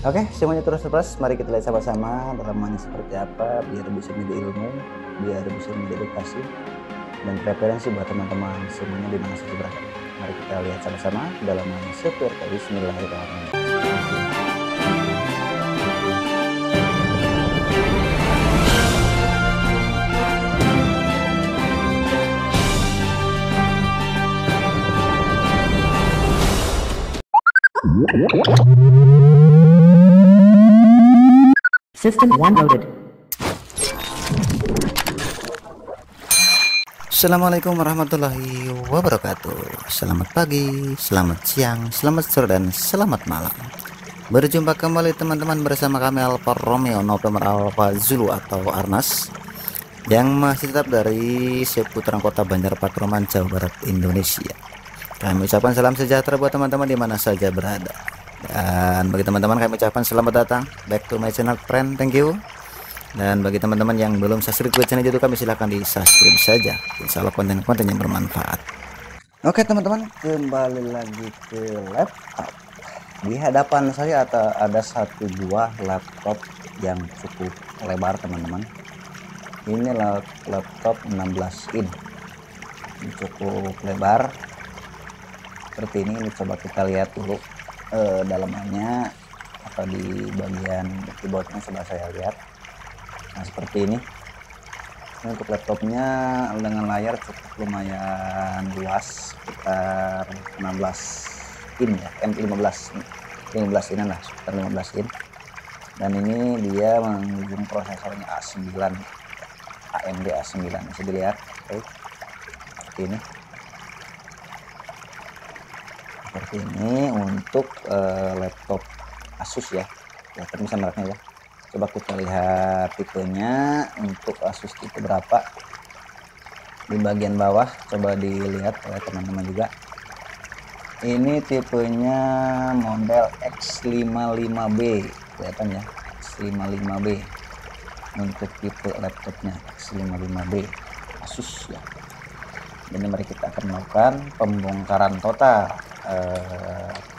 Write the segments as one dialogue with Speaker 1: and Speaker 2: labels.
Speaker 1: Oke, semuanya terus mari kita lihat sama-sama rekamannya seperti apa biar bisa menjadi ilmu, biar bisa menjadi edukasi dan referensi buat teman-teman semuanya di mana saja berada. Mari kita lihat sama-sama dalamannya seperti Bismillahirrahmanirrahim.
Speaker 2: System downloaded.
Speaker 1: Assalamualaikum warahmatullahi wabarakatuh. Selamat pagi, selamat siang, selamat sore, dan selamat malam. Berjumpa kembali teman-teman bersama kami Alfa Romeo November Alpha Zulu atau Arnas yang masih tetap dari seputaran kota Banjar Patroman, Jawa Barat, Indonesia. Kami ucapkan salam sejahtera buat teman-teman di mana saja berada. Dan bagi teman-teman kami ucapkan selamat datang back to my channel friend, thank you. Dan bagi teman-teman yang belum subscribe ke channel itu kami silahkan di subscribe saja. Insya Allah konten-konten yang bermanfaat. Oke teman-teman, kembali lagi ke laptop. Di hadapan saya ada satu buah laptop yang cukup lebar teman-teman. Ini laptop 16 in, cukup lebar seperti ini. Coba kita lihat dulu dalamannya atau di bagian keyboardnya, coba saya lihat. Nah seperti ini. Untuk laptopnya dengan layar cukup lumayan luas, sekitar 16 in ya, 15 in lah, sekitar 15 in. Dan ini dia menggunakan prosesornya A9, AMD A9, bisa dilihat. Oke, seperti ini. Seperti ini untuk laptop Asus ya, kelihatan bisa mereknya ya. Coba kita lihat tipenya. Untuk Asus tipe berapa di bagian bawah, coba dilihat oleh teman-teman juga. Ini tipenya model X55B, kelihatan ya, X55B untuk tipe laptopnya X55B Asus ya. Jadi mari kita akan melakukan pembongkaran total,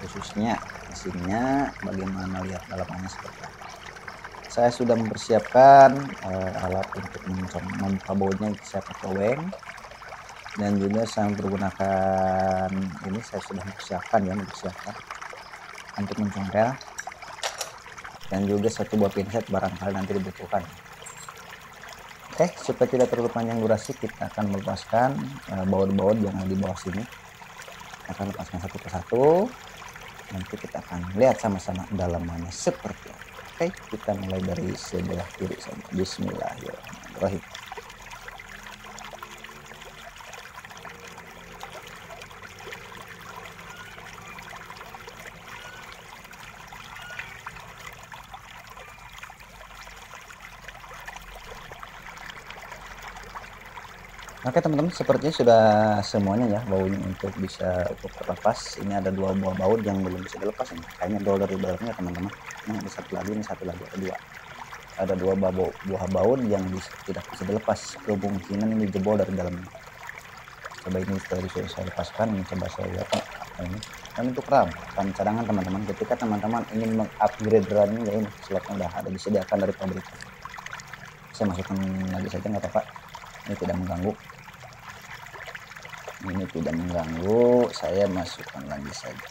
Speaker 1: khususnya mesinnya, bagaimana lihat dalamannya seperti apa. Saya sudah mempersiapkan alat untuk membuka bautnya, saya pakai weng, dan juga saya menggunakan ini, saya sudah mempersiapkan untuk mencongkel, dan juga satu buah pinset barangkali nanti dibutuhkan. Oke, supaya tidak terlalu panjang durasi, kita akan melepaskan baut-baut yang ada di bawah sini. Akan lepaskan satu persatu. Nanti kita akan lihat sama-sama dalamannya seperti apa. Oke, kita mulai dari sebelah kiri saja. Bismillahirrahmanirrahim. Oke teman-teman, sepertinya sudah semuanya ya bautnya untuk bisa terlepas. Ini ada dua buah baut yang belum bisa dilepas ini. Kayaknya dol dari dalamnya teman-teman. Ini ada satu lagi, ada dua. Ada dua buah baut yang tidak bisa dilepas. Kemungkinan ini jebol dari dalamnya. Coba ini sudah saya lepaskan. Ini coba saya lihat ini. Dan untuk RAM cadangan teman-teman. Ketika teman-teman ingin mengupgrade RAM-nya ya, ini slotnya udah ada disediakan dari pabrik. Saya masukkan lagi saja nggak apa-apa. Ini tidak mengganggu. Saya masukkan lagi saja.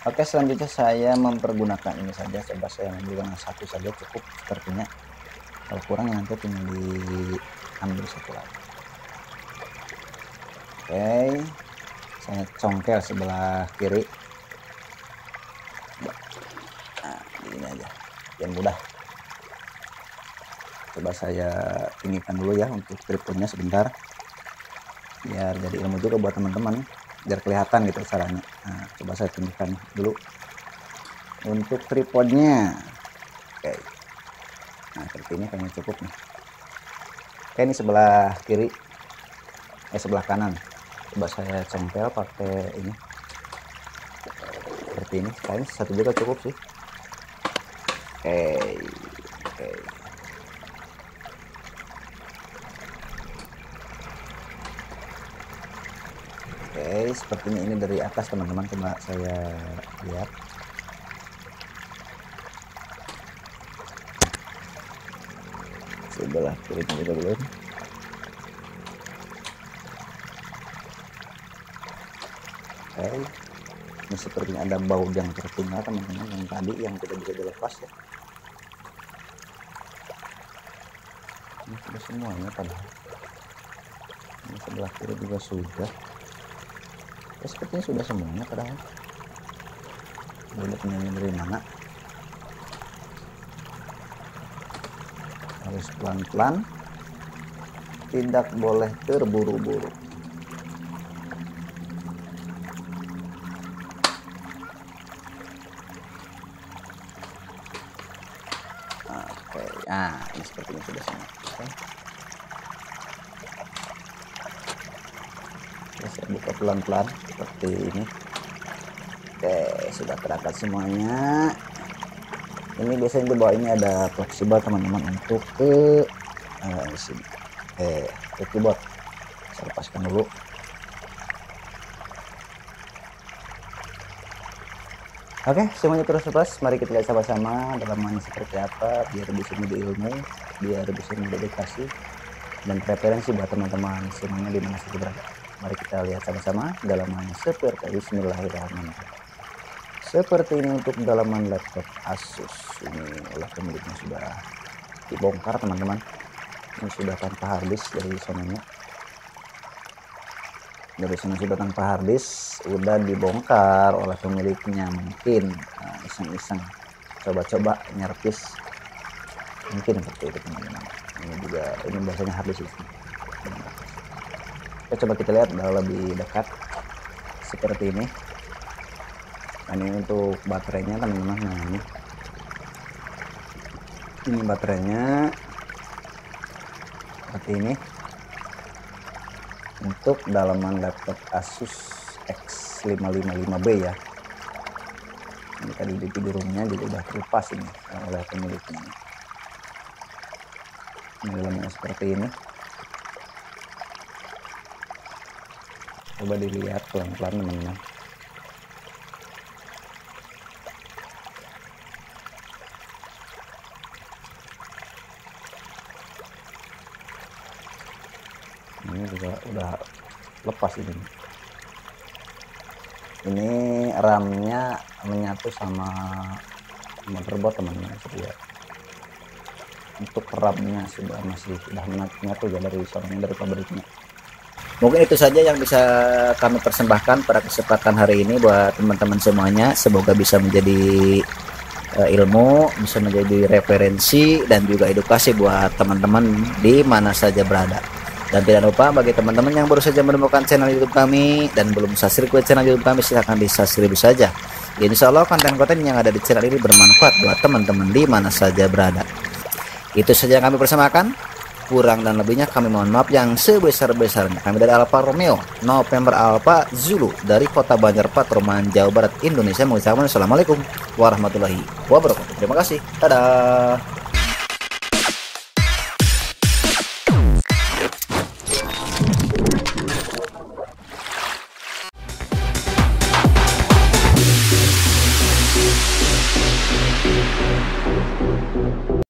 Speaker 1: Oke, selanjutnya saya mempergunakan ini saja. Coba saya menggunakan satu saja cukup sepertinya. Kalau kurang nanti tinggal diambil satu lagi. Oke, saya congkel sebelah kiri. Nah, ini aja yang mudah. Coba saya tinggikan dulu ya untuk tripodnya sebentar, biar jadi ilmu juga buat teman-teman, biar kelihatan gitu caranya. Nah, coba saya tinggikan dulu untuk tripodnya. Oke, nah seperti ini kayaknya cukup nih. Oke, ini sebelah kiri, sebelah kanan. Coba saya congkel pakai ini seperti ini. Kayaknya satu juga cukup sih. Oke. Oke, sepertinya ini dari atas teman-teman, coba saya lihat. Sebelah kirinya juga belum. Oke, ini sepertinya ada baut yang tertinggal teman-teman, yang tadi yang tidak bisa dilepas ya. Ini sudah semuanya padahal. Ini sebelah kiri juga sudah. Ya, sepertinya sudah semuanya padahal. Boleh punyanya dari mana? Harus pelan-pelan, tidak boleh terburu-buru. Oke, ini sepertinya sudah semua. Oke, saya buka pelan-pelan seperti ini. Oke, sudah terangkat semuanya. Ini biasanya di bawah ini ada fleksibel teman-teman untuk ke sini. Ke keyboard. Saya lepaskan dulu. Oke, semuanya terus lepas. Mari kita lihat sama-sama dalamannya seperti apa, biar bisa menjadi ilmu, biar bisa menjadi edukasi dan referensi buat teman-teman semuanya di mana saja berada. Mari kita lihat sama-sama dalamannya seperti bismillahirrahmanirrahim. Seperti ini untuk dalaman laptop Asus. Ini oleh pemiliknya sudah dibongkar teman-teman. Ini sudah tanpa harddisk dari sananya. Dari sana sudah tanpa harddisk, udah dibongkar oleh pemiliknya, mungkin iseng-iseng coba-coba nyerpis, mungkin seperti itu teman-teman. Ini juga, ini biasanya harddisk ini. Coba kita lihat lebih dekat seperti ini. Nah, ini untuk baterainya teman-teman. Nah, ini baterainya seperti ini untuk dalaman laptop Asus X555B ya. Ini tadi di roomnya juga udah terlepas ini oleh pemiliknya. Ini dalamnya seperti ini. Coba dilihat pelan-pelan teman-teman. Ini juga udah lepas ini. Ini RAM-nya menyatu sama motherboard teman-teman. Ya. Untuk RAM-nya sudah menyatu ya dari pabriknya. Mungkin itu saja yang bisa kami persembahkan pada kesempatan hari ini buat teman-teman semuanya. Semoga bisa menjadi ilmu, bisa menjadi referensi dan juga edukasi buat teman-teman di mana saja berada. Dan tidak lupa bagi teman-teman yang baru saja menemukan channel YouTube kami dan belum subscribe ke channel YouTube kami, silahkan di subscribe saja. Insya Allah konten-konten yang ada di channel ini bermanfaat buat teman-teman di mana saja berada. Itu saja yang kami persembahkan. Kurang dan lebihnya kami mohon maaf yang sebesar-besarnya. Kami dari Alfa Romeo November Alpha Zulu dari Kota Banjar Patroman, Jawa Barat, Indonesia mengucapkan assalamualaikum warahmatullahi wabarakatuh. Terima kasih. Dadah.